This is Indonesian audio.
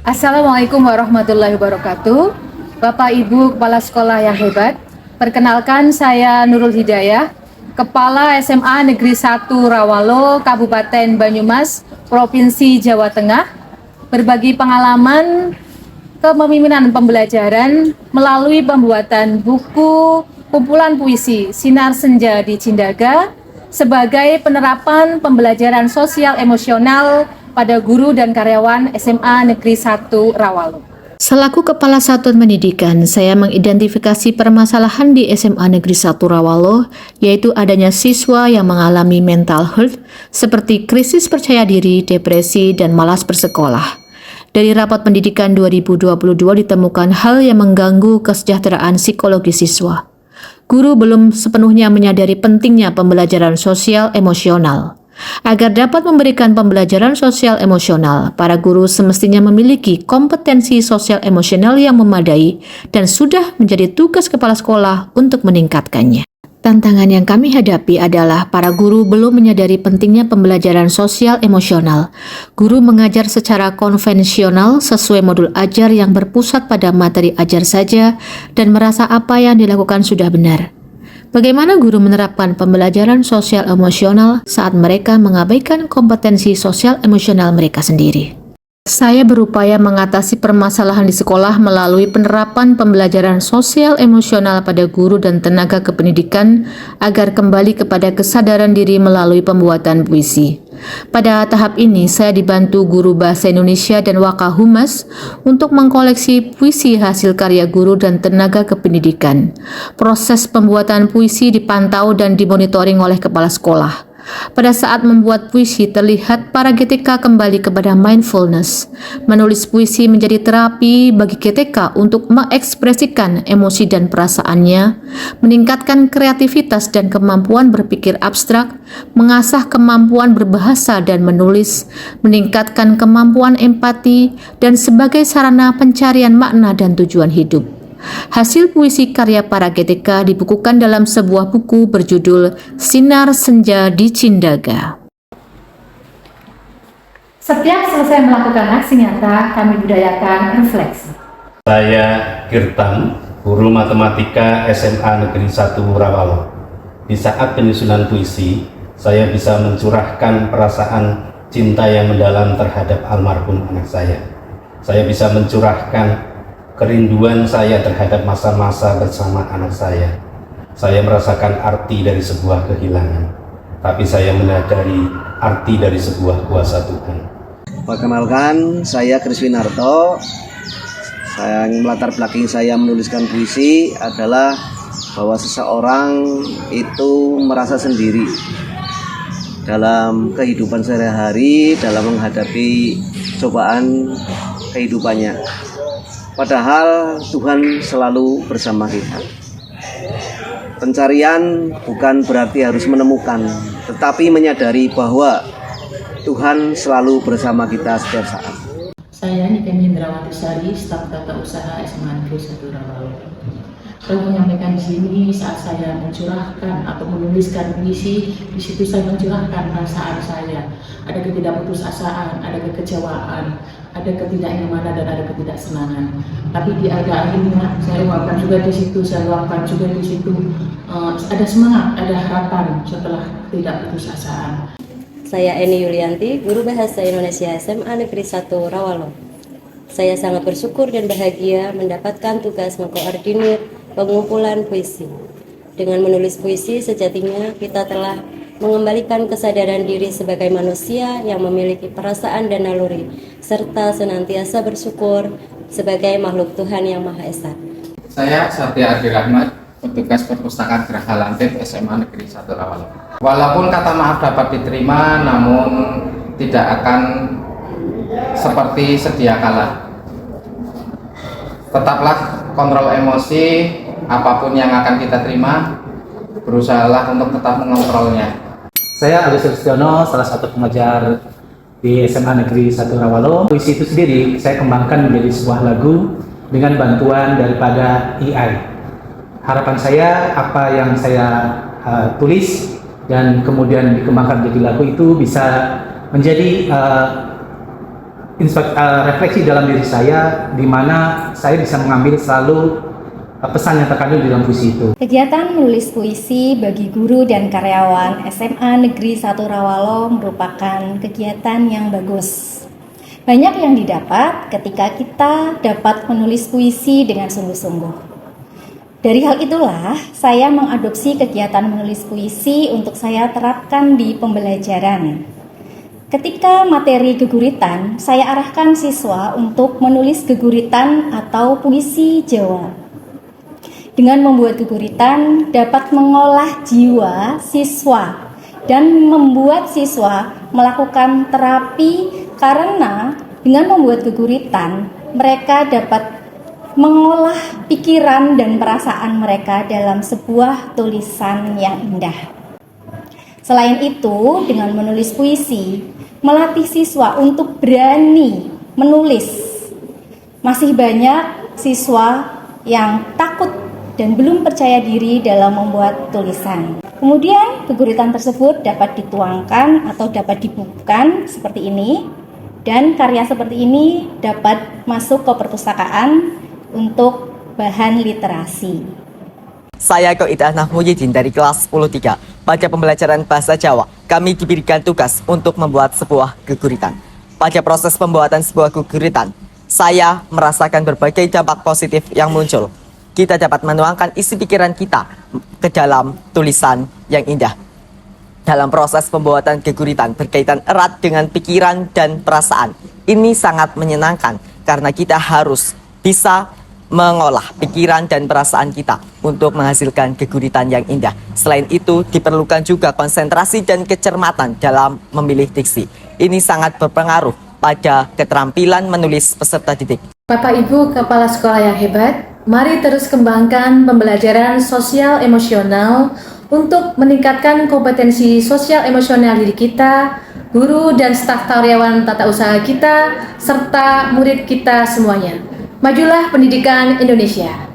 Assalamualaikum warahmatullahi wabarakatuh. Bapak Ibu Kepala Sekolah yang hebat, perkenalkan saya Nurul Hidayah, Kepala SMA Negeri 1 Rawalo, Kabupaten Banyumas, Provinsi Jawa Tengah, berbagi pengalaman kepemimpinan pembelajaran melalui pembuatan buku kumpulan puisi Sinar Senja di Cindaga sebagai penerapan pembelajaran sosial emosional pada guru dan karyawan SMA Negeri 1 Rawalo. Selaku Kepala Satuan Pendidikan, saya mengidentifikasi permasalahan di SMA Negeri 1 Rawalo, yaitu adanya siswa yang mengalami mental health seperti krisis percaya diri, depresi, dan malas bersekolah. Dari rapat pendidikan 2022 ditemukan hal yang mengganggu kesejahteraan psikologi siswa. Guru belum sepenuhnya menyadari pentingnya pembelajaran sosial emosional. Agar dapat memberikan pembelajaran sosial emosional, para guru semestinya memiliki kompetensi sosial emosional yang memadai dan sudah menjadi tugas kepala sekolah untuk meningkatkannya. Tantangan yang kami hadapi adalah para guru belum menyadari pentingnya pembelajaran sosial emosional. Guru mengajar secara konvensional sesuai modul ajar yang berpusat pada materi ajar saja dan merasa apa yang dilakukan sudah benar. Bagaimana guru menerapkan pembelajaran sosial emosional saat mereka mengabaikan kompetensi sosial emosional mereka sendiri? Saya berupaya mengatasi permasalahan di sekolah melalui penerapan pembelajaran sosial emosional pada guru dan tenaga kependidikan agar kembali kepada kesadaran diri melalui pembuatan puisi. Pada tahap ini, saya dibantu guru Bahasa Indonesia dan Wakahumas untuk mengkoleksi puisi hasil karya guru dan tenaga kependidikan. Proses pembuatan puisi dipantau dan dimonitoring oleh kepala sekolah. Pada saat membuat puisi, terlihat para GTK kembali kepada mindfulness. Menulis puisi menjadi terapi bagi GTK untuk mengekspresikan emosi dan perasaannya, meningkatkan kreativitas dan kemampuan berpikir abstrak, mengasah kemampuan berbahasa dan menulis, meningkatkan kemampuan empati, dan sebagai sarana pencarian makna dan tujuan hidup. Hasil puisi karya para GTK dibukukan dalam sebuah buku berjudul Sinar Senja di Cindaga. Setiap selesai melakukan aksi nyata, kami budayakan refleksi. Saya Girtan, guru matematika SMA Negeri 1 Rawalo. Di saat penyusunan puisi, saya bisa mencurahkan perasaan cinta yang mendalam terhadap almarhum anak saya. Saya bisa mencurahkan kerinduan saya terhadap masa-masa bersama anak saya. Saya merasakan arti dari sebuah kehilangan, tapi saya menyadari arti dari sebuah kuasa Tuhan. Perkenalkan, saya Kris Winarto. Latar belakang saya menuliskan puisi adalah bahwa seseorang itu merasa sendiri dalam kehidupan sehari-hari, dalam menghadapi cobaan kehidupannya. Padahal Tuhan selalu bersama kita. Pencarian bukan berarti harus menemukan, tetapi menyadari bahwa Tuhan selalu bersama kita setiap saat. Saya Nika Indrawati Sari, staf tata usaha SMA Negeri 1 Rawalo. Saya menyampaikan di sini saat saya mencurahkan atau menuliskan puisi, di situ saya mencurahkan perasaan saya. Ada ketidakputusasaan, ada kekecewaan, ada ketidaknyamanan dan ada ketidaksenangan. Tapi di akhirnya saya luapkan juga di situ, ada semangat, ada harapan setelah ketidakputusasaan. Saya Eni Yulianti, guru Bahasa Indonesia SMA Negeri 1 Rawalo. Saya sangat bersyukur dan bahagia mendapatkan tugas mengkoordinir pengumpulan puisi. Dengan menulis puisi, sejatinya kita telah mengembalikan kesadaran diri sebagai manusia yang memiliki perasaan dan naluri, serta senantiasa bersyukur sebagai makhluk Tuhan yang Maha Esa. Saya Satya Ardi Rahmat, petugas perpustakaan Geraha Lantip SMA Negeri 1 Rawalo. Walaupun kata maaf dapat diterima, namun tidak akan seperti sedia kala. Tetaplah kontrol emosi, apapun yang akan kita terima, berusahalah untuk tetap mengontrolnya. Saya Agus Ristiono, salah satu pengajar di SMA Negeri 1 Rawalo. Puisi itu sendiri saya kembangkan menjadi sebuah lagu dengan bantuan daripada AI. Harapan saya apa yang saya tulis dan kemudian dikembangkan menjadi lagu itu bisa menjadi refleksi dalam diri saya, di mana saya bisa mengambil selalu pesan yang terkandung di dalam puisi itu. Kegiatan menulis puisi bagi guru dan karyawan SMA Negeri 1 Rawalo merupakan kegiatan yang bagus. Banyak yang didapat ketika kita dapat menulis puisi dengan sungguh-sungguh. Dari hal itulah, saya mengadopsi kegiatan menulis puisi untuk saya terapkan di pembelajaran. Ketika materi geguritan, saya arahkan siswa untuk menulis geguritan atau puisi Jawa. Dengan membuat geguritan, dapat mengolah jiwa siswa dan membuat siswa melakukan terapi, karena dengan membuat geguritan, mereka dapat mengolah pikiran dan perasaan mereka dalam sebuah tulisan yang indah. Selain itu, dengan menulis puisi, melatih siswa untuk berani menulis. Masih banyak siswa yang takut dan belum percaya diri dalam membuat tulisan. Kemudian, geguritan tersebut dapat dituangkan atau dapat dibukukan seperti ini, dan karya seperti ini dapat masuk ke perpustakaan untuk bahan literasi. Saya Koidah Nahmudin dari kelas 10-3. Pada pembelajaran bahasa Jawa, kami diberikan tugas untuk membuat sebuah geguritan. Pada proses pembuatan sebuah geguritan, saya merasakan berbagai dampak positif yang muncul. Kita dapat menuangkan isi pikiran kita ke dalam tulisan yang indah. Dalam proses pembuatan geguritan berkaitan erat dengan pikiran dan perasaan. Ini sangat menyenangkan karena kita harus bisa mengolah pikiran dan perasaan kita untuk menghasilkan geguritan yang indah. Selain itu, diperlukan juga konsentrasi dan kecermatan dalam memilih diksi. Ini sangat berpengaruh pada keterampilan menulis peserta didik. Bapak Ibu kepala sekolah yang hebat, mari terus kembangkan pembelajaran sosial emosional untuk meningkatkan kompetensi sosial emosional diri kita, guru dan staf karyawan tata usaha kita, serta murid kita semuanya. Majulah pendidikan Indonesia.